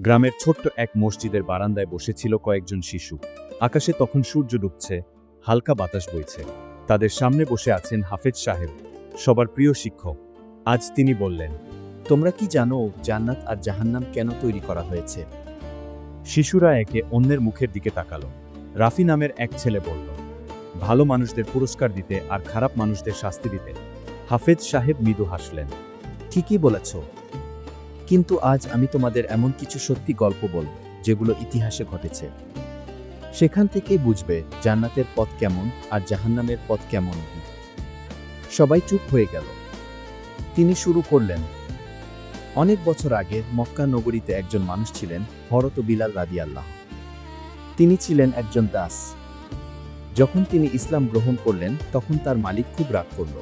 গ্রামের ছোট্ট এক মসজিদের বারান্দায় বসেছিল কয়েকজন শিশু। আকাশে তখন সূর্য ডুবছে, হালকা বাতাস বইছে। তাদের সামনে বসে আছেন হাফেজ সাহেব, সবার প্রিয় শিক্ষক। আজ তিনি বললেন, তোমরা কি জানো জান্নাত আর জাহান্নাম কেন তৈরি করা হয়েছে? শিশুরা একে অন্যের মুখের দিকে তাকালো। রাফি নামের এক ছেলে বলল, ভালো মানুষদের পুরস্কার দিতে আর খারাপ মানুষদের শাস্তি দিতে। হাফেজ সাহেব মৃদু হাসলেন। ঠিকই বলেছ, কিন্তু আজ আমি তোমাদের এমন কিছু সত্যি গল্প বলব যেগুলো ইতিহাসে ঘটেছে। সেখান থেকেই বুঝবে জান্নাতের পথ কেমন আর জাহান্নামের পথ কেমন। সবাই চুপ হয়ে গেল। তিনি শুরু করলেন, অনেক বছর আগে মক্কা নগরীতে একজন মানুষ ছিলেন, হযরত বিলাল রাদিয়াল্লাহু। তিনি ছিলেন একজন দাস। যখন তিনি ইসলাম গ্রহণ করলেন তখন তার মালিক খুব রাগ করল।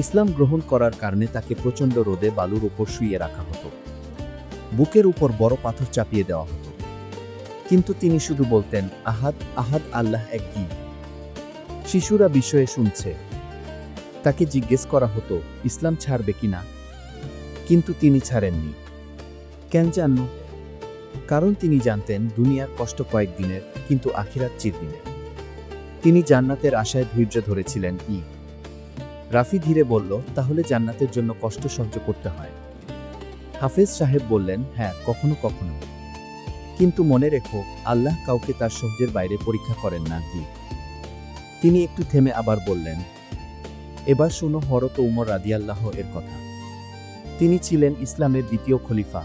ইসলাম গ্রহণ করার কারণে তাকে প্রচণ্ড রোদে বালুর উপর শুইয়ে রাখা হতো। বুকের উপর বড় পাথর চাপিয়ে দেওয়া হতো। কিন্তু তিনি শুধু বলতেন, আহাদ আহাদ, আল্লাহ একই। শিশুরা বিষয়ে শুনছে। তাকে জিজ্ঞেস করা হতো ইসলাম ছাড়বে কিনা, কিন্তু তিনি ছাড়েননি। কেন জানো? কারণ তিনি জানতেন দুনিয়ার কষ্ট কয়েকদিনের, কিন্তু আখিরাত চিরদিনের। তিনি জান্নাতের আশায় ধৈর্য ধরেছিলেন। রাফি ধীরে বলল, তাহলে জান্নাতের জন্য কষ্ট সহ্য করতে হয়? হাফেজ সাহেব বললেন, হ্যাঁ, কখনো কখনো। কিন্তু মনে রেখো, আল্লাহ কাউকে তার সহ্যের বাইরে পরীক্ষা করেন না। তিনি একটু থেমে আবার বললেন, এবার শোনো হযরত উমর রাদিয়াল্লাহু এর কথা। তিনি ছিলেন ইসলামের দ্বিতীয় খলিফা।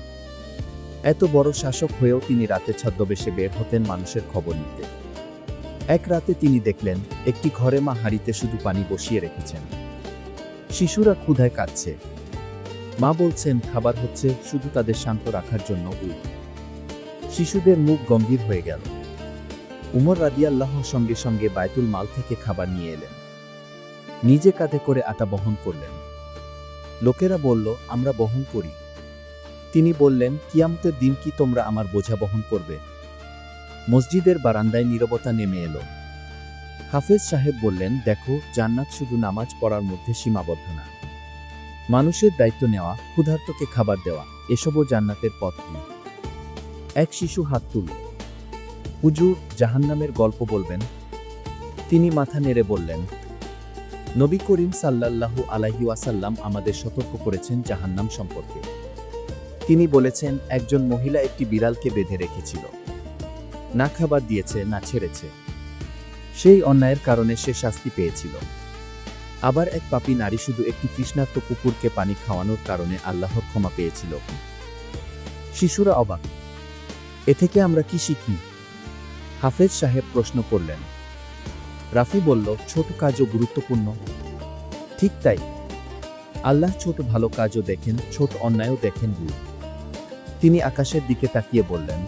এত বড় শাসক হয়েও তিনি রাতে ছদ্মবেশে বের হতেন মানুষের খবর নিতে। এক রাতে তিনি দেখলেন একটি ঘরে মা হাঁড়িতে শুধু পানি বসিয়ে রেখেছেন। শিশুরা ক্ষুধায় কাঁদছে। মা বলছেন খাবার হচ্ছে শুধু তাদের শান্ত রাখার জন্য। শিশুদের মুখ গম্ভীর হয়ে গেল। উমর রাদিয়াল্লাহু সঙ্গে সঙ্গে বায়তুল মাল থেকে খাবার নিয়ে এলেন। নিজে কাঁধে করে আটা বহন করলেন। লোকেরা বলল, আমরা বহন করি। তিনি বললেন, কিয়ামতের দিন কি তোমরা আমার বোঝা বহন করবে? মসজিদের বারান্দায় নীরবতা নেমে এলো। হাফেজ সাহেব বললেন, দেখো, জান্নাত শুধু নামাজ পড়ার মধ্যে সীমাবদ্ধ না। মানুষের দায়িত্ব নেওয়া, ক্ষুধার্তকে খাবার দেওয়া, এসবও জান্নাতের পথ। এক শিশু হাত তুলল। হুজুর, জাহান্নামের গল্প বলবেন? তিনি মাথা নেড়ে বললেন, নবী করিম সাল্লাল্লাহু আলাইহি ওয়াসাল্লাম আমাদের সতর্ক করেছেন জাহান্নাম সম্পর্কে। তিনি বলেছেন, একজন মহিলা একটি বিড়ালকে বেঁধে রেখেছিল। না খাবার দিয়েছে, না ছেড়েছে। সেই অন্যায়ের কারণে সে শাস্তি পেয়েছিল। আবার এক পাপী নারী শুধু একটি তৃষ্ণার্ত কুকুরকে পানি খাওয়ানোর কারণে আল্লাহর ক্ষমা পেয়েছিল। শিশুরা অবাক। এ থেকে আমরা কি শিখি? হাফেজ সাহেব প্রশ্ন করলেন। রাফি বলল, ছোট কাজও গুরুত্বপূর্ণ। ঠিক তাই। আল্লাহ ছোট ভালো কাজও দেখেন, ছোট অন্যায়ও দেখেন। তিনি আকাশের দিকে তাকিয়ে বললেন,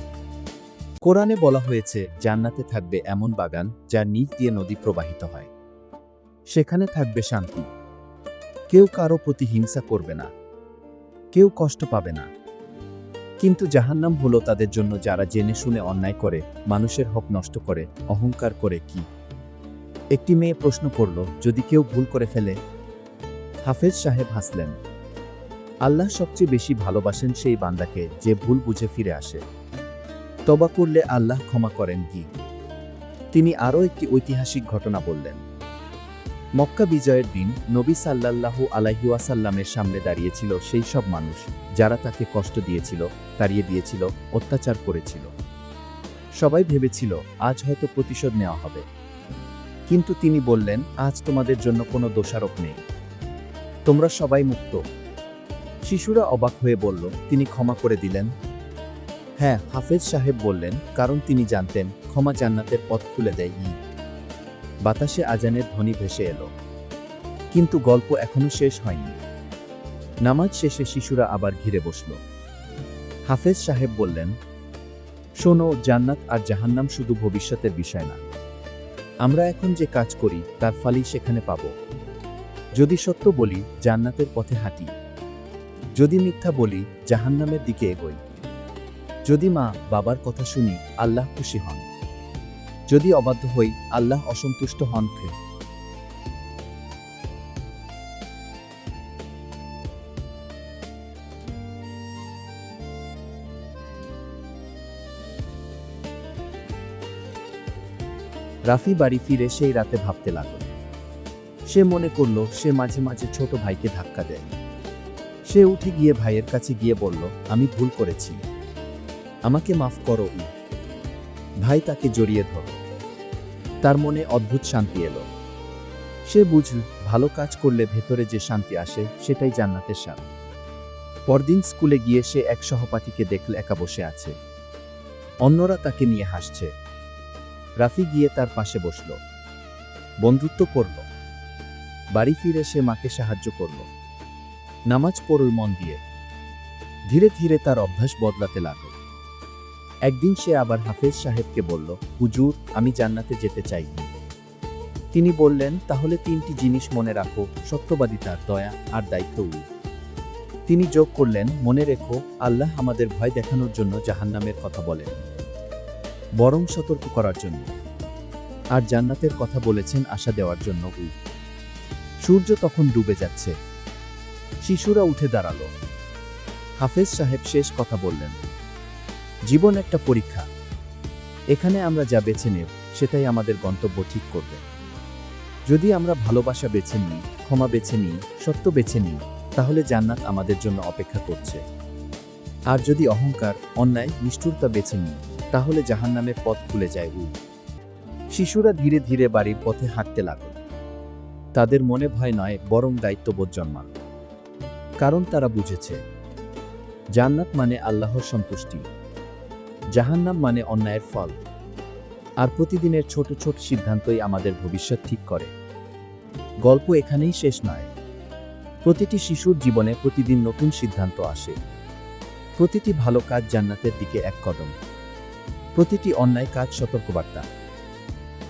কোরআনে বলা হয়েছে জান্নাতে থাকবে এমন বাগান যার নিচ দিয়ে নদী প্রবাহিত হয়। সেখানে থাকবে শান্তি। কেউ কারো প্রতি হিংসা করবে না, কেউ কষ্ট পাবে না। কিন্তু জাহান্নাম হলো তাদের জন্য যারা জেনে শুনে অন্যায় করে, মানুষের হক নষ্ট করে, অহংকার করে। কি? একটি মেয়ে প্রশ্ন করল, যদি কেউ ভুল করে ফেলে? হাফেজ সাহেব হাসলেন। আল্লাহ সবচেয়ে বেশি ভালোবাসেন সেই বান্দাকে যে ভুল বুঝে ফিরে আসে। তওবা করলে আল্লাহ ক্ষমা করেন। তিনি আরও একটি ঐতিহাসিক ঘটনা বললেন। মক্কা বিজয়ের দিন নবী সাল্লাল্লাহু আলাইহি ওয়াসাল্লামের সামনে দাঁড়িয়েছিল সেই সব মানুষ যারা তাকে কষ্ট দিয়েছিল, তাড়িয়ে দিয়েছিল, অত্যাচার করেছিল। সবাই ভেবেছিল আজ হয়তো প্রতিশোধ নেওয়া হবে। কিন্তু তিনি বললেন, আজ তোমাদের জন্য কোনো দোষারোপ নেই। তোমরা সবাই মুক্ত। শিশুরা অবাক হয়ে বলল, তিনি ক্ষমা করে দিলেন? হ্যাঁ, হাফেজ সাহেব বললেন, কারণ তিনি জানতেন ক্ষমা জান্নাতের পথ খুলে দেয়। বাতাসে আজানের ধ্বনি ভেসে এলো। কিন্তু গল্প এখনো শেষ হয়নি। নামাজ শেষে শিশুরা আবার ঘিরে বসল। হাফেজ সাহেব বললেন, শোনো, জান্নাত আর জাহান্নাম শুধু ভবিষ্যতের বিষয় না। আমরা এখন যে কাজ করি তার ফলই সেখানে পাব। যদি সত্য বলি, জান্নাতের পথে হাঁটি। যদি মিথ্যা বলি, জাহান্নামের দিকে এগোই। যদি মা বাবার কথা শুনি, আল্লাহ খুশি হন। যদি অবাধ্য হই, আল্লাহ অসন্তুষ্ট হন। রাফি বাড়ি ফিরে সেই রাতে ভাবতে লাগল। সে মনে করল সে মাঝে মাঝে ছোট ভাইকে ধাক্কা দেয়। সে উঠে গিয়ে ভাইয়ের কাছে গিয়ে বলল, আমি ভুল করেছি, আমাকে মাফ করো। ভাই তাকে জড়িয়ে ধরল। তার মনে অদ্ভুত শান্তি এলো। সে বুঝল ভালো কাজ করলে ভেতরে যে শান্তি আসে সেটাই জান্নাতের স্বাদ। পরদিন স্কুলে গিয়ে সে এক সহপাঠীকে দেখল একা বসে আছে। অন্যরা তাকে নিয়ে হাসছে। রাফি গিয়ে তার পাশে বসল, বন্ধুত্ব করল। বাড়ি ফিরে সে মাকে সাহায্য করল, নামাজ পড়ল মন দিয়ে। ধীরে ধীরে তার অভ্যাস বদলাতে লাগল। একদিন সে আবার হাফেজ সাহেবকে বলল, হুজুর, আমি জান্নাতে যেতে চাই। তিনি বললেন, তাহলে 3টি জিনিস মনে রাখো, সত্যবাদিতা, দয়া আর দায়িত্ব। তিনি যোগ করলেন, মনে রেখো, আল্লাহ আমাদের ভয় দেখানোর জন্য জাহান্নামের কথা বলেন, বরং সতর্ক করার জন্য। আর জান্নাতের কথা বলেছেন আশা দেওয়ার জন্য। সূর্য তখন ডুবে যাচ্ছে। শিশুরা উঠে দাঁড়ালো। হাফেজ সাহেব শেষ কথা বললেন, জীবন একটা পরীক্ষা। এখানে আমরা যা বেছে নেব সেটাই আমাদের গন্তব্য ঠিক করবে। যদি আমরা ভালোবাসা বেছে নিই, ক্ষমা বেছে নিই, সত্য বেছে নিই, তাহলে জান্নাত আমাদের জন্য অপেক্ষা করছে। আর যদি অহংকার, অন্যায়, নিষ্ঠুরতা বেছে নিই, তাহলে জাহান্নামের পথ খুলে যায়। শিশুরা ধীরে ধীরে বাড়ির পথে হাঁটতে লাগল। তাদের মনে ভয় নয়, বরং দায়িত্ববোধ জন্মাল। কারণ তারা বুঝেছে, জান্নাত মানে আল্লাহর সন্তুষ্টি, জাহান্নাম মানে অন্যায়ের ফল। আর প্রতিদিনের ছোট ছোট সিদ্ধান্তই আমাদের ভবিষ্যৎ ঠিক করে। গল্প এখানেই শেষ নয়। প্রতিটি শিশুর জীবনে প্রতিদিন নতুন সিদ্ধান্ত আসে। প্রতিটি ভালো কাজ জান্নাতের দিকে এক কদম, প্রতিটি অন্যায় কাজ সতর্কবার্তা।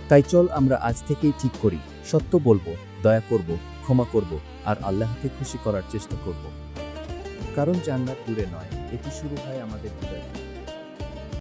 তাই চল আমরা আজ থেকেই ঠিক করি, সত্য বলবো, দয়া করব, ক্ষমা করব, আর আল্লাহকে খুশি করার চেষ্টা করব। কারণ জান্নাত দূরে নয়, এটি শুরু হয় আমাদের হৃদয়ে।